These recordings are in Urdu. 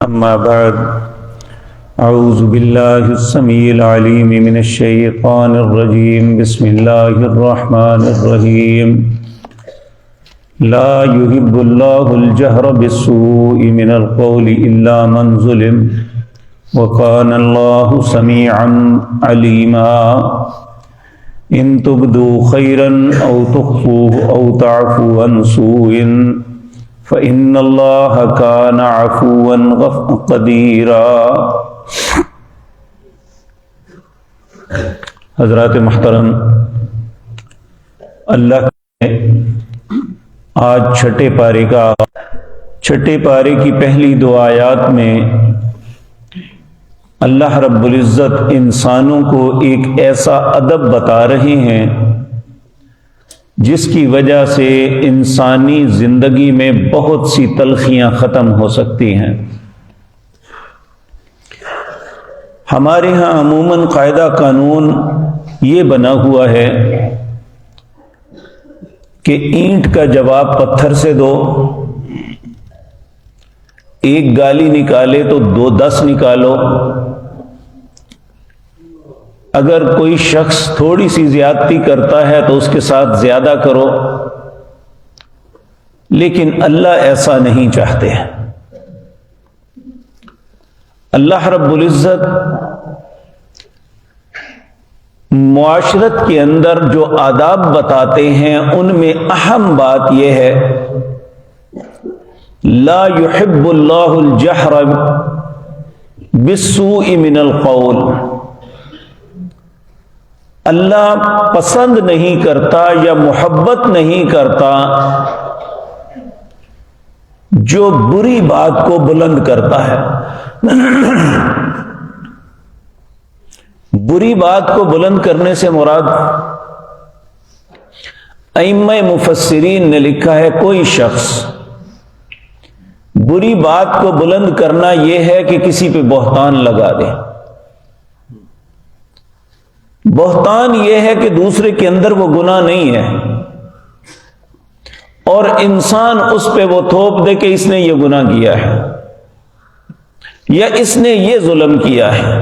أما بعد أعوذ بالله السميع العليم من الشيطان الرجيم بسم الله الرحمن الرحيم لا يحب الله الجهر بالسوء من القول إلا من ظلم وكان الله سميعا عليما إن تبدوا خيرا أو تخفوه أو تعفوا عن سوء فإن الله كان عفوا قديرا۔ حضرات محترم، اللہ کے آج چھٹے پارے کی پہلی دو آیات میں اللہ رب العزت انسانوں کو ایک ایسا ادب بتا رہے ہیں جس کی وجہ سے انسانی زندگی میں بہت سی تلخیاں ختم ہو سکتی ہیں۔ ہمارے ہاں عموماً قاعدہ قانون یہ بنا ہوا ہے کہ اینٹ کا جواب پتھر سے دو، ایک گالی نکالے تو 10 نکالو، اگر کوئی شخص تھوڑی سی زیادتی کرتا ہے تو اس کے ساتھ زیادہ کرو، لیکن اللہ ایسا نہیں چاہتے ہیں۔ اللہ رب العزت معاشرت کے اندر جو آداب بتاتے ہیں ان میں اہم بات یہ ہے لا يحب اللہ الجہر بالسوء من القول، اللہ پسند نہیں کرتا یا محبت نہیں کرتا جو بری بات کو بلند کرتا ہے۔ بری بات کو بلند کرنے سے مراد ائمہ مفسرین نے لکھا ہے کوئی شخص بری بات کو بلند کرنا یہ ہے کہ کسی پہ بہتان لگا دے۔ بہتان یہ ہے کہ دوسرے کے اندر وہ گناہ نہیں ہے اور انسان اس پہ وہ تھوپ دے کہ اس نے یہ گناہ کیا ہے یا اس نے یہ ظلم کیا ہے۔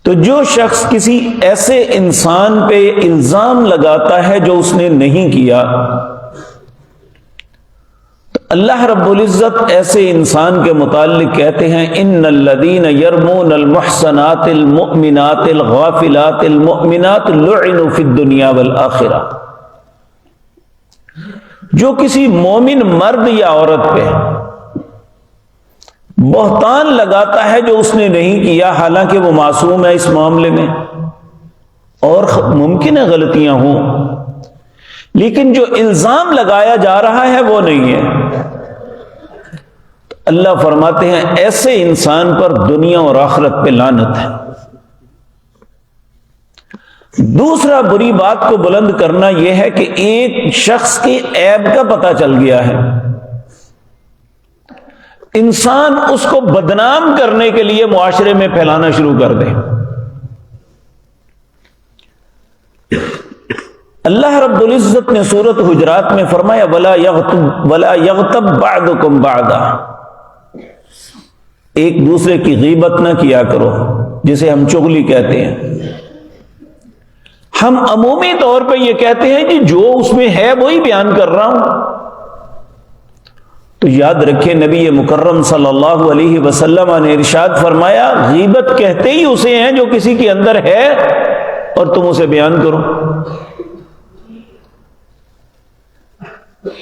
تو جو شخص کسی ایسے انسان پہ الزام لگاتا ہے جو اس نے نہیں کیا، اللہ رب العزت ایسے انسان کے متعلق کہتے ہیں ان الذین یرمون المحصنات المؤمنات الغافلات المؤمنات لعنوا فی الدنیا والآخرہ۔ جو کسی مومن مرد یا عورت پہ بہتان لگاتا ہے جو اس نے نہیں کیا، حالانکہ وہ معصوم ہے اس معاملے میں اور ممکن ہے غلطیاں ہوں، لیکن جو الزام لگایا جا رہا ہے وہ نہیں ہے، اللہ فرماتے ہیں ایسے انسان پر دنیا اور آخرت پہ لعنت ہے۔ دوسرا بری بات کو بلند کرنا یہ ہے کہ ایک شخص کی عیب کا پتہ چل گیا ہے، انسان اس کو بدنام کرنے کے لیے معاشرے میں پھیلانا شروع کر دے۔ اللہ رب العزت نے سورۃ حجرات میں فرمایا وَلَا يَغْتَبْ بَعْضُكُمْ بَعْضًا، ایک دوسرے کی غیبت نہ کیا کرو، جسے ہم چغلی کہتے ہیں۔ ہم عمومی طور پہ یہ کہتے ہیں کہ جو اس میں ہے وہی بیان کر رہا ہوں، تو یاد رکھیں نبی مکرم صلی اللہ علیہ وسلم نے ارشاد فرمایا غیبت کہتے ہی اسے ہیں جو کسی کے اندر ہے اور تم اسے بیان کرو۔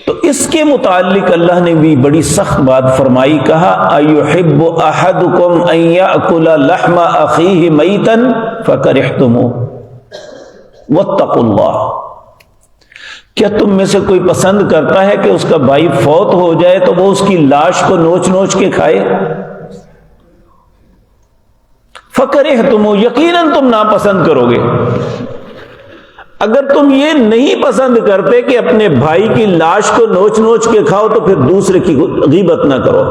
تو اس کے متعلق اللہ نے بھی بڑی سخت بات فرمائی، کہا اَيُحِبُّ أَحَدُكُمْ أَن يَأْكُلَ لَحْمَ أَخِيهِ مَيْتًا فَكَرِهْتُمُوهُ وَاتَّقُوا اللَّهَ، کیا تم میں سے کوئی پسند کرتا ہے کہ اس کا بھائی فوت ہو جائے تو وہ اس کی لاش کو نوچ نوچ کے کھائے؟ فَكَرِهْتُمُوهُ، یقیناً تم ناپسند کرو گے۔ اگر تم یہ نہیں پسند کرتے کہ اپنے بھائی کی لاش کو نوچ نوچ کے کھاؤ تو پھر دوسرے کی غیبت نہ کرو۔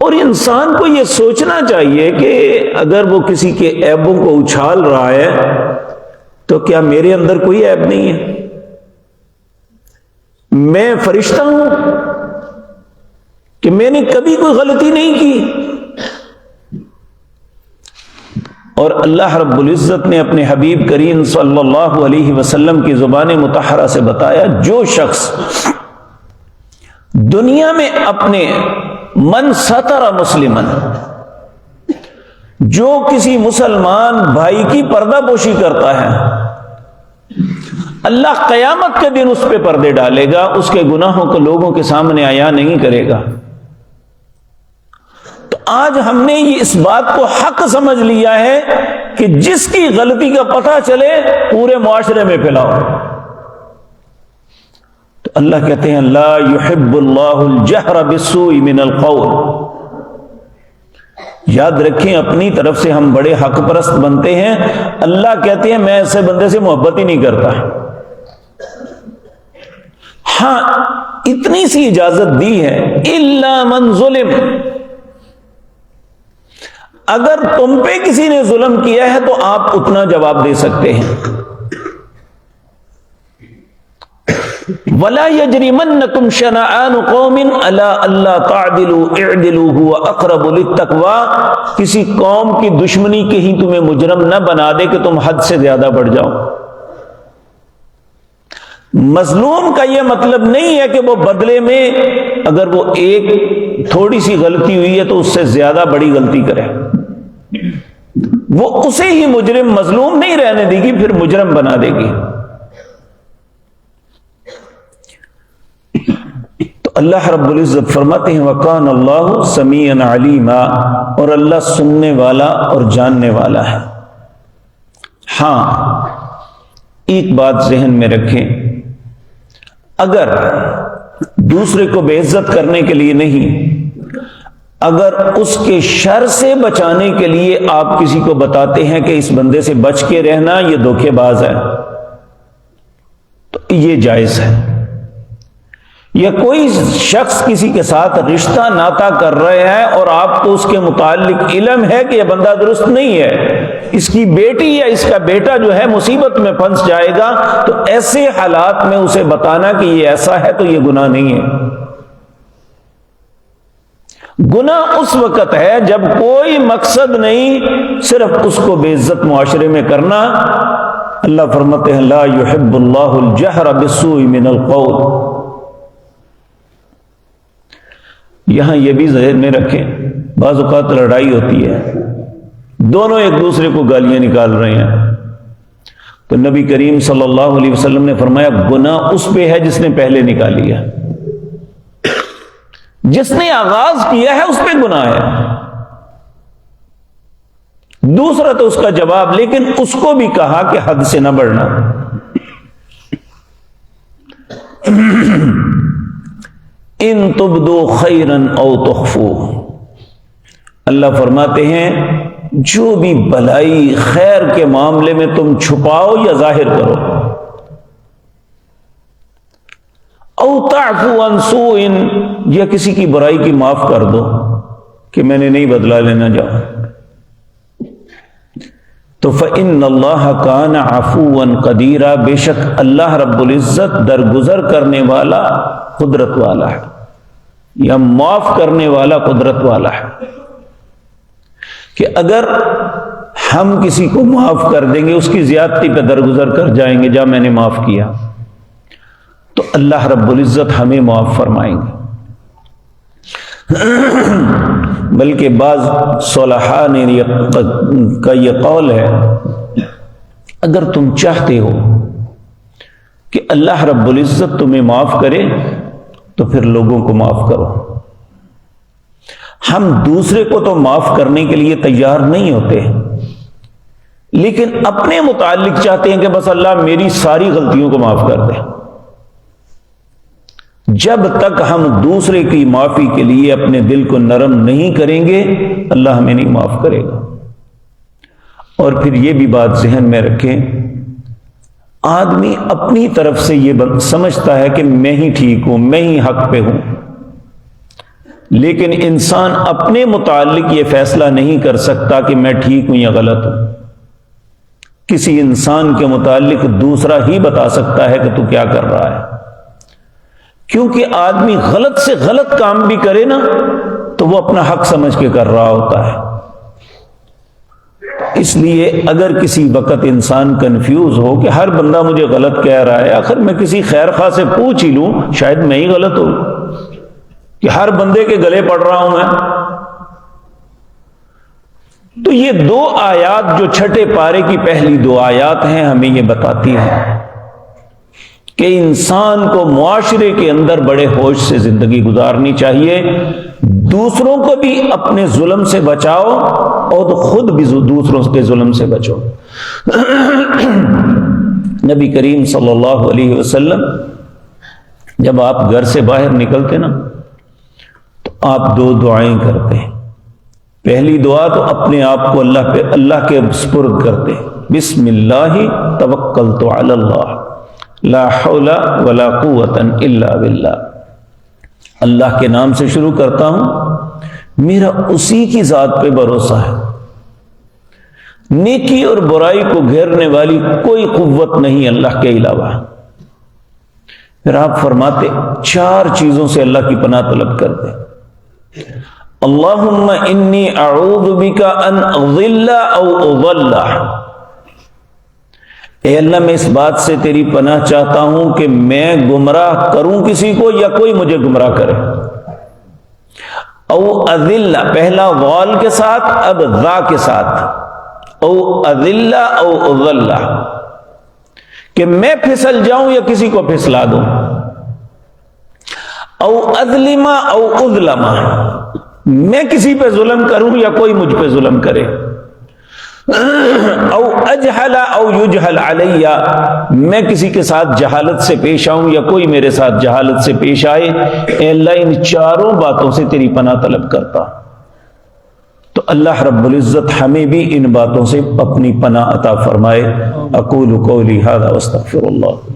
اور انسان کو یہ سوچنا چاہیے کہ اگر وہ کسی کے عیبوں کو اچھال رہا ہے تو کیا میرے اندر کوئی عیب نہیں ہے؟ میں فرشتہ ہوں کہ میں نے کبھی کوئی غلطی نہیں کی؟ اور اللہ رب العزت نے اپنے حبیب کریم صلی اللہ علیہ وسلم کی زبان مطہرہ سے بتایا، جو شخص دنیا میں اپنے من ستر مسلمن، جو کسی مسلمان بھائی کی پردہ پوشی کرتا ہے، اللہ قیامت کے دن اس پہ پردے ڈالے گا، اس کے گناہوں کو لوگوں کے سامنے عیاں نہیں کرے گا۔ تو آج ہم نے یہ اس بات کو حق سمجھ لیا ہے کہ جس کی غلطی کا پتہ چلے پورے معاشرے میں پھیلاؤ۔ تو اللہ کہتے ہیں لا یحب اللہ الجہر بالسوء من القول۔ یاد رکھیں اپنی طرف سے ہم بڑے حق پرست بنتے ہیں، اللہ کہتے ہیں میں ایسے بندے سے محبت ہی نہیں کرتا۔ ہاں اتنی سی اجازت دی ہے الا من ظلم، اگر تم پہ کسی نے ظلم کیا ہے تو آپ اتنا جواب دے سکتے ہیں۔ وَلَا يَجْرِمَنَّكُمْ شَنَآنُ قَوْمٍ عَلَىٰ أَلَّا تَعْدِلُوا اعْدِلُوا هُوَ أَقْرَبُ لِلتَّقْوَىٰ، کسی قوم کی دشمنی کہیں تمہیں مجرم نہ بنا دے کہ تم حد سے زیادہ بڑھ جاؤ۔ مظلوم کا یہ مطلب نہیں ہے کہ وہ بدلے میں اگر وہ ایک تھوڑی سی غلطی ہوئی ہے تو اس سے زیادہ بڑی غلطی کرے، وہ اسے ہی مجرم مظلوم نہیں رہنے دے گی، پھر مجرم بنا دے گی۔ تو اللہ رب العزت فرماتے ہیں وَقَانَ اللَّهُ سَمِيعًا عَلِيمًا، اور اللہ سننے والا اور جاننے والا ہے۔ ہاں ایک بات ذہن میں رکھیں، اگر دوسرے کو بے عزت کرنے کے لیے نہیں، اگر اس کے شر سے بچانے کے لیے آپ کسی کو بتاتے ہیں کہ اس بندے سے بچ کے رہنا، یہ دھوکے باز ہے، تو یہ جائز ہے۔ یا کوئی شخص کسی کے ساتھ رشتہ ناتا کر رہے ہیں اور آپ کو اس کے متعلق علم ہے کہ یہ بندہ درست نہیں ہے، اس کی بیٹی یا اس کا بیٹا جو ہے مصیبت میں پھنس جائے گا، تو ایسے حالات میں اسے بتانا کہ یہ ایسا ہے تو یہ گناہ نہیں ہے۔ گناہ اس وقت ہے جب کوئی مقصد نہیں، صرف اس کو بے عزت معاشرے میں کرنا۔ اللہ فرماتے ہیں لا یحب اللہ الجہر بالسوء من القول۔ یہاں یہ بھی ذہن میں رکھیں، بعض اوقات لڑائی ہوتی ہے، دونوں ایک دوسرے کو گالیاں نکال رہے ہیں، تو نبی کریم صلی اللہ علیہ وسلم نے فرمایا گناہ اس پہ ہے جس نے پہلے نکالی ہے، جس نے آغاز کیا ہے اس پہ گناہ ہے، دوسرا تو اس کا جواب، لیکن اس کو بھی کہا کہ حد سے نہ بڑھنا۔ ان تبدو خیرن او تخفو، اللہ فرماتے ہیں جو بھی بھلائی خیر کے معاملے میں تم چھپاؤ یا ظاہر کرو، او تعفو عن سوء، یا کسی کی برائی کی معاف کر دو کہ میں نے نہیں بدلا لینا جاؤ، تو فإن اللہ کان عفوا قدیرا، بے شک اللہ رب العزت درگزر کرنے والا قدرت والا ہے، یا معاف کرنے والا قدرت والا ہے، کہ اگر ہم کسی کو معاف کر دیں گے، اس کی زیادتی پہ درگزر کر جائیں گے، جا میں نے معاف کیا، تو اللہ رب العزت ہمیں معاف فرمائیں گے۔ بلکہ بعض صلحاء نے کا یہ قول ہے، اگر تم چاہتے ہو کہ اللہ رب العزت تمہیں معاف کرے تو پھر لوگوں کو معاف کرو۔ ہم دوسرے کو تو معاف کرنے کے لیے تیار نہیں ہوتے، لیکن اپنے متعلق چاہتے ہیں کہ بس اللہ میری ساری غلطیوں کو معاف کر دے۔ جب تک ہم دوسرے کی معافی کے لیے اپنے دل کو نرم نہیں کریں گے، اللہ ہمیں نہیں معاف کرے گا۔ اور پھر یہ بھی بات ذہن میں رکھیں، آدمی اپنی طرف سے یہ سمجھتا ہے کہ میں ہی ٹھیک ہوں، میں ہی حق پہ ہوں، لیکن انسان اپنے متعلق یہ فیصلہ نہیں کر سکتا کہ میں ٹھیک ہوں یا غلط ہوں۔ کسی انسان کے متعلق دوسرا ہی بتا سکتا ہے کہ تو کیا کر رہا ہے، کیونکہ آدمی غلط سے غلط کام بھی کرے نا تو وہ اپنا حق سمجھ کے کر رہا ہوتا ہے. اس لیے اگر کسی وقت انسان کنفیوز ہو کہ ہر بندہ مجھے غلط کہہ رہا ہے، آخر میں کسی خیر خواہ سے پوچھ ہی لوں، شاید میں ہی غلط ہوں کہ ہر بندے کے گلے پڑ رہا ہوں میں. تو یہ 2 آیات جو چھٹے پارے کی پہلی 2 آیات ہیں ہمیں یہ بتاتی ہیں کہ انسان کو معاشرے کے اندر بڑے ہوش سے زندگی گزارنی چاہیے. دوسروں کو بھی اپنے ظلم سے بچاؤ اور خود بھی دوسروں کے ظلم سے بچو. نبی کریم صلی اللہ علیہ وسلم جب آپ گھر سے باہر نکلتے نا تو آپ 2 دعائیں کرتے ہیں. پہلی دعا تو اپنے آپ کو اللہ کے سپرد کرتے، بسم اللہ توکلت علی اللہ لا حول ولا قوت الا باللہ. اللہ کے نام سے شروع کرتا ہوں، میرا اسی کی ذات پہ بھروسہ ہے. نیکی اور برائی کو گھیرنے والی کوئی قوت نہیں اللہ کے علاوہ. پھر آپ فرماتے 4 چیزوں سے اللہ کی پناہ طلب کرتے. اللہم انی اعوذ بک ان اضل او اضل. اے اللہ میں اس بات سے تیری پناہ چاہتا ہوں کہ میں گمراہ کروں کسی کو یا کوئی مجھے گمراہ کرے. او اذل، پہلا غال کے ساتھ اب ذا کے ساتھ، او اذل او اضل، کہ میں پھسل جاؤں یا کسی کو پھسلا دوں. او اظلم او اظلم، میں کسی پہ ظلم کروں یا کوئی مجھ پہ ظلم کرے. او اجہل او یجہل علی، میں کسی کے ساتھ جہالت سے پیش آؤں یا کوئی میرے ساتھ جہالت سے پیش آئے. اے اللہ ان 4 باتوں سے تیری پناہ طلب کرتا. تو اللہ رب العزت ہمیں بھی ان باتوں سے اپنی پناہ عطا فرمائے. اقول قولی ھذا واستغفر اللہ.